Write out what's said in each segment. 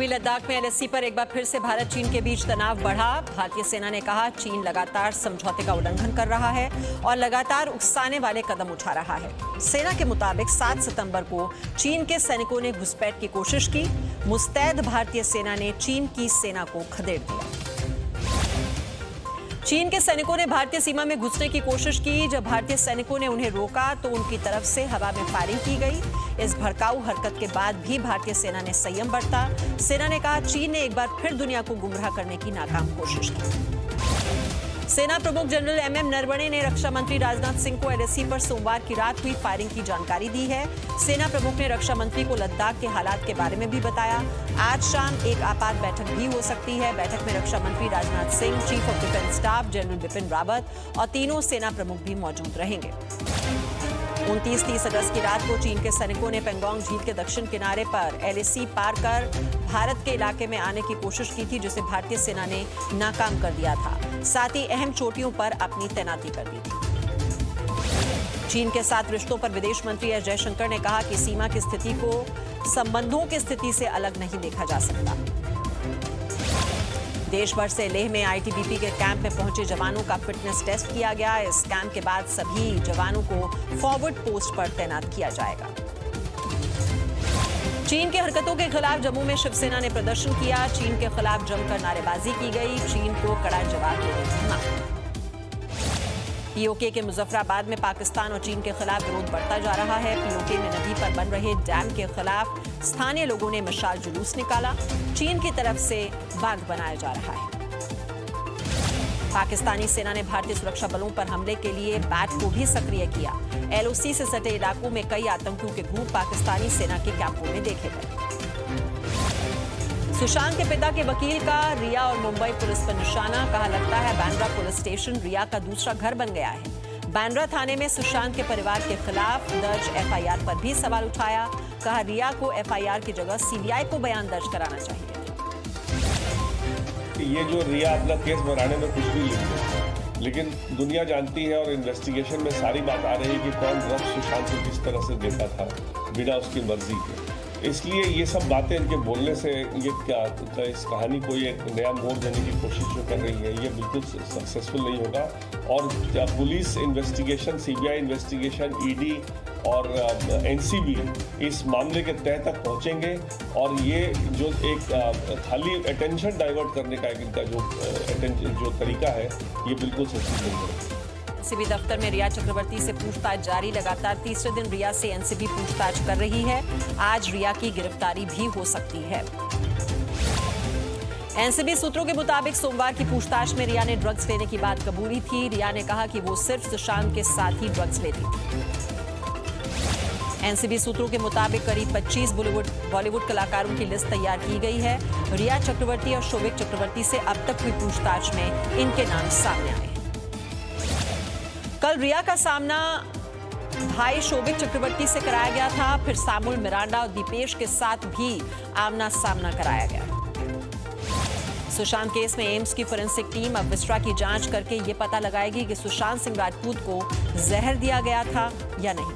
पूर्वी लद्दाख में एलएसी पर एक बार फिर से भारत चीन के बीच तनाव बढ़ा। भारतीय सेना ने कहा चीन लगातार समझौते का उल्लंघन कर रहा है और लगातार उकसाने वाले कदम उठा रहा है। सेना के मुताबिक 7 सितंबर को चीन के सैनिकों ने घुसपैठ की कोशिश की। मुस्तैद भारतीय सेना ने चीन की सेना को खदेड़ दिया। चीन के सैनिकों ने भारतीय सीमा में घुसने की कोशिश की। जब भारतीय सैनिकों ने उन्हें रोका तो उनकी तरफ से हवा में फायरिंग की गई। इस भड़काऊ हरकत के बाद भी भारतीय सेना ने संयम बरता। सेना ने कहा चीन ने एक बार फिर दुनिया को गुमराह करने की नाकाम कोशिश की। सेना प्रमुख जनरल एमएम नरवणे ने रक्षा मंत्री राजनाथ सिंह को एलएसी पर सोमवार की रात हुई फायरिंग की जानकारी दी है। सेना प्रमुख ने रक्षा मंत्री को लद्दाख के हालात के बारे में भी बताया। आज शाम एक आपात बैठक भी हो सकती है। बैठक में रक्षा मंत्री Rajnath Singh, chief of defence staff general Bipin Rawat और तीनों सेना प्रमुख भी मौजूद रहेंगे। 29-30 अगस्त की रात को चीन के सैनिकों ने पेंगोंग झील के दक्षिण किनारे पर एलएसी पार कर भारत के इलाके में आने की कोशिश की थी, जिसे भारतीय सेना ने नाकाम कर दिया था। साथ ही अहम चोटियों पर अपनी तैनाती कर दी थी। चीन के साथ रिश्तों पर विदेश मंत्री एस जयशंकर ने कहा कि सीमा की स्थिति को संबंधों की स्थिति से अलग नहीं देखा जा सकता। देश भर से लेह में आईटीबीपी के कैंप में पहुंचे जवानों का फिटनेस टेस्ट किया गया। इस कैंप के बाद सभी जवानों को फॉरवर्ड पोस्ट पर तैनात किया जाएगा। चीन की हरकतों के खिलाफ जम्मू में शिवसेना ने प्रदर्शन किया। चीन के खिलाफ जमकर नारेबाजी की गई। चीन को कड़ा जवाब देने की मांग। पीओके के मुजफ्फराबाद में पाकिस्तान और चीन के खिलाफ विरोध बढ़ता जा रहा है। पीओके में नदी पर बन रहे डैम के खिलाफ स्थानीय लोगों ने मशाल जुलूस निकाला। चीन की तरफ से बांध बनाया जा रहा है। पाकिस्तानी सेना ने भारतीय सुरक्षा बलों पर हमले के लिए बैट को भी सक्रिय किया। एलओसी से सटे इलाकों में कई आतंकियों के ग्रुप पाकिस्तानी सेना के कैंपों में देखे गए। सुशांत के पिता के वकील का रिया और मुंबई पुलिस पर निशाना। कहा लगता है बांद्रा पुलिस स्टेशन रिया का दूसरा घर बन गया है। बांद्रा थाने में सुशांत के परिवार के खिलाफ दर्ज एफआईआर पर भी सवाल उठाया। कहा रिया को एफआईआर की जगह सीबीआई को बयान दर्ज कराना चाहिए। ये जो रिया अपना केस बनाने में कुछ भी लिख दे, लेकिन दुनिया जानती है और इन्वेस्टिगेशन में सारी बात आ रही है कि कौन ड्रग्स सुशांत को किस तरह से देता था बिना उसकी मर्जी के। इसलिए ये सब बातें इनके बोलने से ये क्या इस कहानी को ये नया मोड़ देने की कोशिश जो कर रही है, ये बिल्कुल सक्सेसफुल नहीं होगा। और police investigation, CBI investigation, ED और एनसीबी इस मामले के तह तक पहुंचेंगे और ये जो एक खाली अटेंशन डाइवर्ट करने का इनका जो तरीका है, ये बिल्कुल सक्सेसफुल नहीं होगा। एनसीबी दफ्तर में रिया चक्रवर्ती से पूछताछ जारी। लगातार तीसरे दिन रिया से एनसीबी पूछताछ कर रही है। आज रिया की गिरफ्तारी भी हो सकती है। एनसीबी सूत्रों के मुताबिक सोमवार की पूछताछ में रिया ने ड्रग्स लेने की बात कबूली थी। रिया ने कहा कि वो सिर्फ सुशांत के साथ ही ड्रग्स लेती थी। एनसीबी सूत्रों के मुताबिक करीब 25 बॉलीवुड कलाकारों की लिस्ट तैयार की गई है। रिया चक्रवर्ती और शोभिक चक्रवर्ती से अब तक हुई पूछताछ में इनके नाम सामने आए। कल रिया का सामना भाई शोभिक चक्रवर्ती से कराया गया था। फिर सामुल मिरांडा और दीपेश के साथ भी आमना सामना कराया गया। सुशांत केस में एम्स की फोरेंसिक टीम अब विस्ट्रा की जांच करके ये पता लगाएगी कि सुशांत सिंह राजपूत को जहर दिया गया था या नहीं।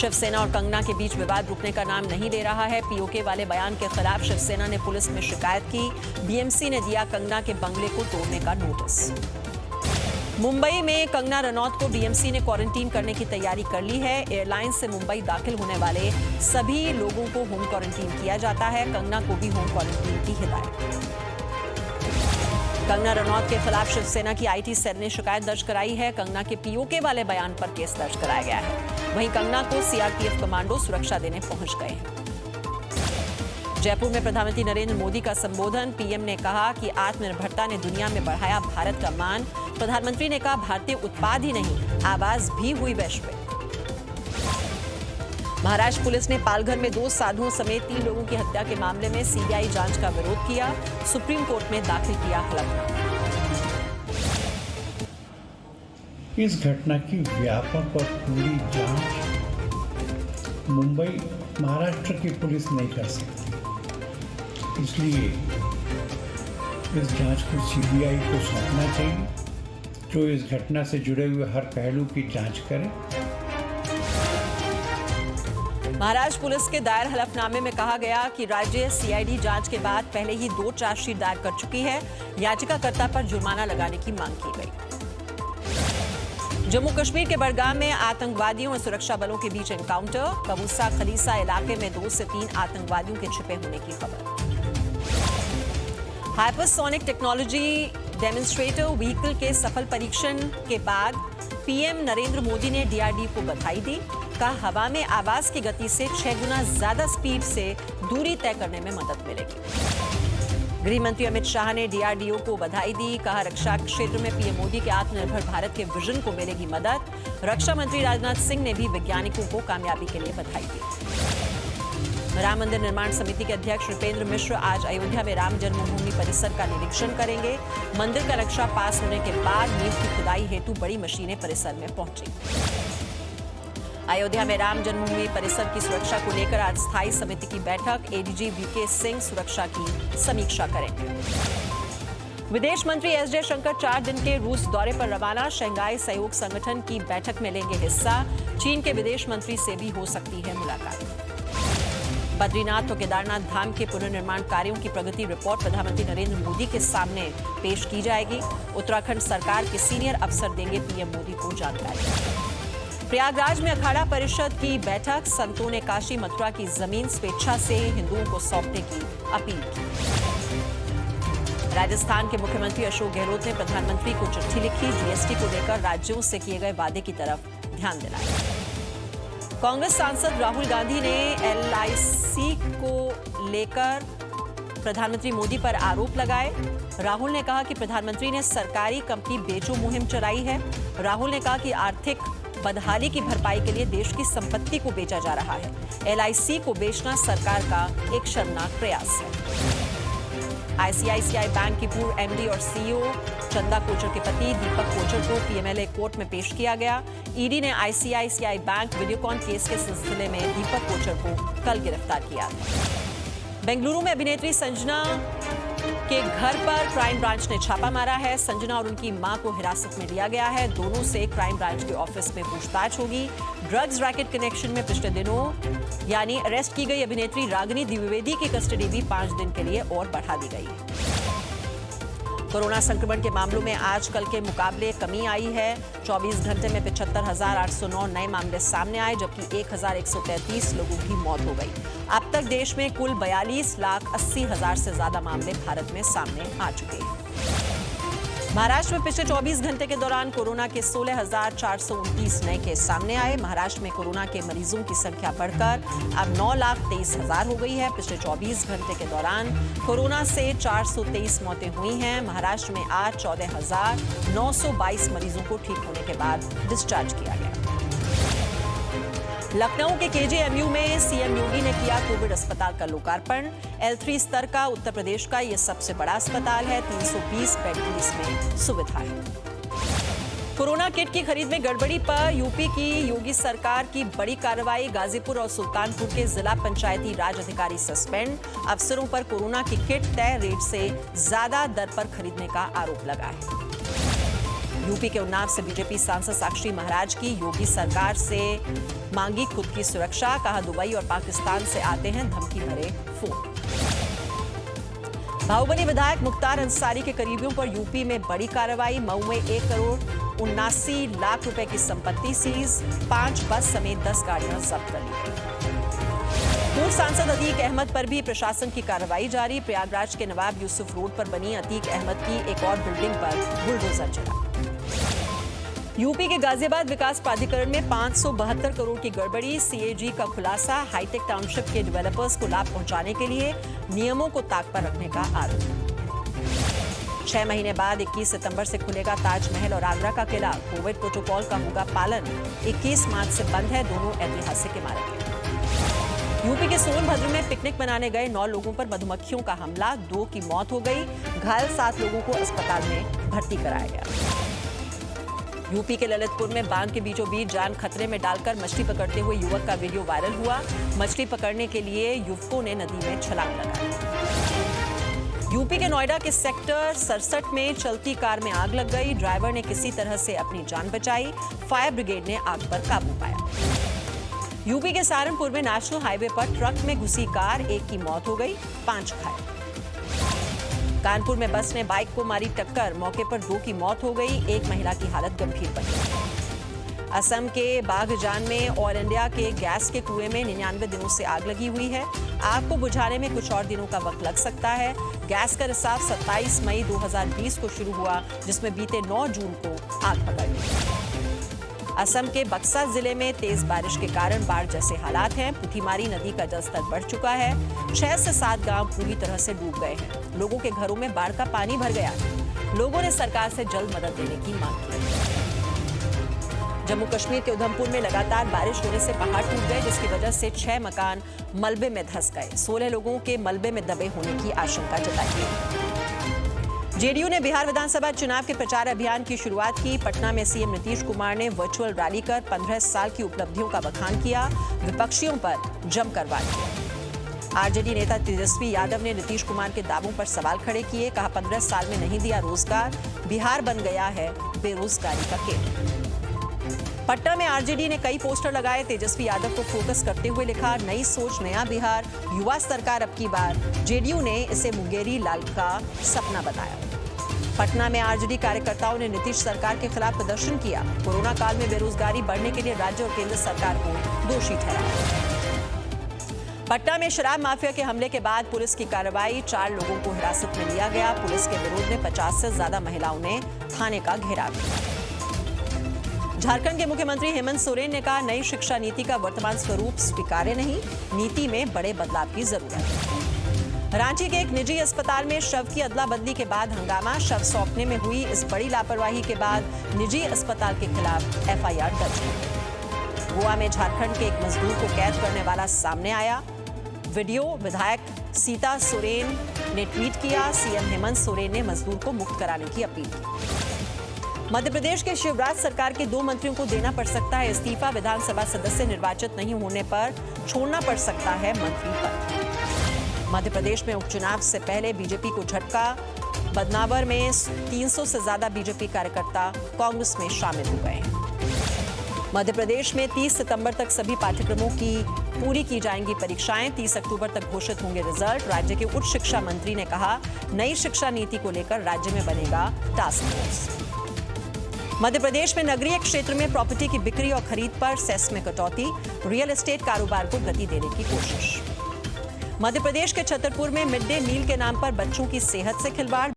शिवसेना और कंगना के बीच विवाद रुकने का नाम नहीं ले रहा है। पीओके वाले बयान के खिलाफ शिवसेना ने पुलिस में शिकायत की। बीएमसी ने दिया कंगना के बंगले को तोड़ने का नोटिस। मुंबई में कंगना रनौत को बीएमसी ने क्वारंटीन करने की तैयारी कर ली है। एयरलाइंस से मुंबई दाखिल होने वाले सभी लोगों को होम क्वारंटीन किया जाता है। कंगना को भी होम क्वारंटीन की हिदायत। कंगना रनौत के खिलाफ शिवसेना की आईटी सेल ने शिकायत दर्ज कराई है। कंगना के पीओके वाले बयान पर केस दर्ज कराया गया है। वहीं कंगना को सीआरपीएफ कमांडो सुरक्षा देने पहुंच गए हैं। जयपुर में प्रधानमंत्री नरेंद्र मोदी का संबोधन। पीएम ने कहा कि आत्मनिर्भरता ने दुनिया में बढ़ाया भारत का मान। प्रधानमंत्री ने कहा भारतीय उत्पाद ही नहीं, आवाज भी हुई वैश्विक। महाराष्ट्र पुलिस ने पालघर में 2 साधुओं समेत 3 लोगों की हत्या के मामले में सीबीआई जांच का विरोध किया। सुप्रीम कोर्ट में दाखिल किया हलफनामा। इस घटना की व्यापक और पूरी जांच मुंबई महाराष्ट्र की पुलिस नहीं कर सकती। इसलिए इस जांच को सीबीआई को सौंपना चाहिए, जो इस घटना से जुड़े हुए हर पहलू की जांच करे। महाराष्ट्र पुलिस के दायर हलफनामे में कहा गया कि राज्य सीआईडी जांच के बाद पहले ही 2 चार्जशीट दायर कर चुकी है। याचिकाकर्ता पर जुर्माना लगाने की मांग की गई। जम्मू कश्मीर के बड़गाम में आतंकवादियों और सुरक्षा बलों के बीच एनकाउंटर। कबूसा खलीसा इलाके में 2 से 3 आतंकवादियों के छिपे होने की खबर। हाइपरसोनिक टेक्नोलॉजी डेमोन्स्ट्रेटर व्हीकल के सफल परीक्षण के बाद पीएम नरेंद्र मोदी ने डीआरडीओ को बधाई दी। कहा हवा में आवाज की गति से 6 गुना ज्यादा स्पीड से दूरी तय करने में मदद मिलेगी। गृह मंत्री अमित शाह ने डीआरडीओ को बधाई दी। कहा रक्षा क्षेत्र में पीएम मोदी के आत्मनिर्भर भारत के विजन को मिलेगी मदद। रक्षा मंत्री राजनाथ सिंह ने भी वैज्ञानिकों को कामयाबी के लिए बधाई दी। राम मंदिर निर्माण समिति के अध्यक्ष नृपेंद्र मिश्र आज अयोध्या में राम जन्मभूमि परिसर का निरीक्षण करेंगे। मंदिर का नक्शा पास होने के बाद नींव की खुदाई हेतु बड़ी मशीनें परिसर में पहुंची। अयोध्या में राम जन्मभूमि परिसर की सुरक्षा को लेकर आज स्थायी समिति की बैठक। एडीजी वीके सिंह सुरक्षा की समीक्षा करेंगे। विदेश मंत्री एस जयशंकर 4 दिन के रूस दौरे पर रवाना। शंघाई सहयोग संगठन की बैठक में लेंगे हिस्सा। चीन के विदेश मंत्री से भी हो सकती है मुलाकात। बद्रीनाथ और केदारनाथ धाम के पुनर्निर्माण कार्यों की प्रगति रिपोर्ट प्रधानमंत्री नरेंद्र मोदी के सामने पेश की जाएगी। उत्तराखंड सरकार के सीनियर अफसर देंगे पीएम मोदी को जानकारी। प्रयागराज में अखाड़ा परिषद की बैठक। संतों ने काशी मथुरा की जमीन स्वेच्छा से हिंदुओं को सौंपने की अपील की। राजस्थान के मुख्यमंत्री अशोक गहलोत ने प्रधानमंत्री को चिट्ठी लिखी। जीएसटी को लेकर राज्यों से किए गए वादे की तरफ ध्यान दिलाया। कांग्रेस सांसद राहुल गांधी ने एलआईसी को लेकर प्रधानमंत्री मोदी पर आरोप लगाए। राहुल ने कहा कि प्रधानमंत्री ने सरकारी कंपनी बेचो मुहिम चलाई है। राहुल ने कहा कि आर्थिक बदहाली की भरपाई के लिए देश की संपत्ति को बेचा जा रहा है। एलआईसी को बेचना सरकार का एक शर्मनाक प्रयास है। आईसीआईसीआई बैंक की पूर्व एमडी और सीईओ चंदा कोचर के पति दीपक कोचर को पीएमएलए कोर्ट में पेश किया गया। ईडी ने आईसीआईसीआई बैंक वीडियोकॉन केस के सिलसिले में दीपक कोचर को कल गिरफ्तार किया। बेंगलुरु में अभिनेत्री संजना के घर पर क्राइम ब्रांच ने छापा मारा है। संजना और उनकी मां को हिरासत में लिया गया है। दोनों से क्राइम ब्रांच के ऑफिस में पूछताछ होगी। ड्रग्स रैकेट कनेक्शन में पिछले दिनों यानी अरेस्ट की गई अभिनेत्री रागिनी द्विवेदी की कस्टडी भी 5 दिन के लिए और बढ़ा दी गई है। कोरोना संक्रमण के मामलों में आज कल के मुकाबले कमी आई है। 24 घंटे में 75,809 नए मामले सामने आए, जबकि 1,133 लोगों की मौत हो गई। अब तक देश में कुल 42,80,000 से ज्यादा मामले भारत में सामने आ चुके हैं। महाराष्ट्र में पिछले 24 घंटे के दौरान कोरोना के 16,429 नए केस सामने आए। महाराष्ट्र में कोरोना के मरीजों की संख्या बढ़कर अब 9,23,000 हो गई है। पिछले 24 घंटे के दौरान कोरोना से 423 मौतें हुई हैं। महाराष्ट्र में आज 14,922 मरीजों को ठीक होने के बाद डिस्चार्ज किया गया। लखनऊ के केजीएमयू में सीएम योगी ने किया कोविड अस्पताल का लोकार्पण। L3 स्तर का उत्तर प्रदेश का यह सबसे बड़ा अस्पताल है। 320 बेड की इसमें सुविधा है। कोरोना किट की खरीद में गड़बड़ी पर यूपी की योगी सरकार की बड़ी कार्रवाई। गाजीपुर और सुल्तानपुर के जिला पंचायती राज अधिकारी सस्पेंड। अफसरों पर कोरोना की किट तय रेट से ज्यादा दर पर खरीदने का आरोप लगा है। यूपी के उन्नाव से बीजेपी सांसद साक्षी महाराज की योगी सरकार से मांगी खुद की सुरक्षा। कहा दुबई और पाकिस्तान से आते हैं धमकी भरे फोन। बाहुबली विधायक मुख्तार अंसारी के करीबियों पर यूपी में बड़ी कार्रवाई। मऊ में 1,79,00,000 रुपए की संपत्ति सीज। 5 बस समेत 10 गाड़ियां जब्त कर ली गई। पूर्व सांसद अतीक अहमद पर भी प्रशासन की कार्रवाई जारी। प्रयागराज के नवाब यूसुफ रोड पर बनी अतीक अहमद की एक और बिल्डिंग पर बुलडोजर चला। यूपी के गाजियाबाद विकास प्राधिकरण में 572 करोड़ की गड़बड़ी। सीएजी का खुलासा। हाईटेक टाउनशिप के डेवलपर्स को लाभ पहुंचाने के लिए नियमों को ताक पर रखने का आरोप। 6 महीने बाद 21 सितंबर से खुलेगा ताजमहल और आगरा का किला। कोविड प्रोटोकॉल का होगा पालन। 21 मार्च से बंद है दोनों ऐतिहासिक इमारतें। यूपी के सोनभद्र में पिकनिक मनाने गए 9 लोगों पर मधुमक्खियों का हमला। 2 की मौत हो गई। घायल 7 लोगों को अस्पताल में भर्ती कराया गया। यूपी के ललितपुर में बांध के बीचों बीच जान खतरे में डालकर मछली पकड़ते हुए युवक का वीडियो वायरल हुआ। मछली पकड़ने के लिए युवकों ने नदी में छलांग लगाई। यूपी के नोएडा के सेक्टर 67 में चलती कार में आग लग गई। ड्राइवर ने किसी तरह से अपनी जान बचाई। फायर ब्रिगेड ने आग पर काबू पाया। यूपी के सहारनपुर में नेशनल हाईवे पर ट्रक में घुसी कार, एक की मौत हो गई, 5 घायल। कानपुर में बस ने बाइक को मारी टक्कर, मौके पर 2 की मौत हो गई, एक महिला की हालत गंभीर बनी। असम के बाघजान में ऑयल इंडिया के गैस के कुएं में 99 दिनों से आग लगी हुई है। आग को बुझाने में कुछ और दिनों का वक्त लग सकता है। गैस का रिसाव 27 मई 2020 को शुरू हुआ, जिसमें बीते 9 जून को आग पकड़ ली। असम के बक्सा जिले में तेज बारिश के कारण बाढ़ जैसे हालात हैं। पुठीमारी नदी का जलस्तर बढ़ चुका है। 6 से 7 गांव पूरी तरह से डूब गए हैं। लोगों के घरों में बाढ़ का पानी भर गया। लोगों ने सरकार से जल्द मदद देने की मांग की। जम्मू कश्मीर के उधमपुर में लगातार बारिश होने से पहाड़ टूट गए, जिसकी वजह से 6 मकान मलबे में धंस गए। 16 लोगों के मलबे में दबे होने की आशंका जताई गई। जेडीयू ने बिहार विधानसभा चुनाव के प्रचार अभियान की शुरुआत की। पटना में सीएम नीतीश कुमार ने वर्चुअल रैली कर 15 साल की उपलब्धियों का बखान किया। विपक्षियों पर जमकर वार किया। आरजेडी नेता तेजस्वी यादव ने नीतीश कुमार के दावों पर सवाल खड़े किए। कहा, 15 साल में नहीं दिया रोजगार, बिहार बन गया है बेरोजगारी का केंद्र। पटना में आरजेडी ने कई पोस्टर लगाए। तेजस्वी यादव को फोकस करते हुए लिखा, नई सोच नया बिहार, युवा सरकार अब की बार। जेडीयू ने इसे मुंगेरी लाल का सपना बताया। पटना में आरजेडी कार्यकर्ताओं ने नीतीश सरकार के खिलाफ प्रदर्शन किया। कोरोना काल में बेरोजगारी बढ़ने के लिए राज्य और केंद्र सरकार को दोषी ठहराया। पटना में शराब माफिया के हमले के बाद पुलिस की कार्रवाई, 4 लोगों को हिरासत में लिया गया। पुलिस के विरोध में 50 से ज्यादा महिलाओं ने थाने का घेराव किया। झारखंड के मुख्यमंत्री हेमंत सोरेन ने कहा, नई शिक्षा नीति का वर्तमान स्वरूप स्वीकार्य नहीं, नीति में बड़े बदलाव की जरूरत है। रांची के एक निजी अस्पताल में शव की अदला बदली के बाद हंगामा, शव सौंपने में हुई इस बड़ी लापरवाही के बाद निजी अस्पताल के खिलाफ एफआईआर दर्ज हुई। गोवा में झारखंड के एक मजदूर को कैद करने वाला सामने आया। वीडियो विधायक सीता सोरेन ने ट्वीट किया। सीएम हेमंत सोरेन ने मजदूर को मुक्त कराने की अपील की। मध्य प्रदेश के शिवराज सरकार के 2 मंत्रियों को देना पड़ सकता है इस्तीफा। विधानसभा सदस्य निर्वाचित नहीं होने पर छोड़ना पड़ सकता है मंत्री पद। मध्य प्रदेश में उपचुनाव से पहले बीजेपी को झटका। बदनावर में 300 से ज्यादा बीजेपी कार्यकर्ता कांग्रेस में शामिल हो गए। मध्य प्रदेश में 30 सितंबर तक सभी पाठ्यक्रमों की पूरी की जाएंगी परीक्षाएं। 30 अक्टूबर तक घोषित होंगे रिजल्ट। राज्य के उच्च शिक्षा मंत्री ने कहा, नई शिक्षा नीति को लेकर राज्य में बनेगा टास्क फोर्स। मध्य प्रदेश में नगरीय क्षेत्र में प्रॉपर्टी की बिक्री और खरीद पर सेस में कटौती, रियल एस्टेट कारोबार को गति देने की कोशिश। मध्य प्रदेश के छतरपुर में मिड डे मील के नाम पर बच्चों की सेहत से खिलवाड़।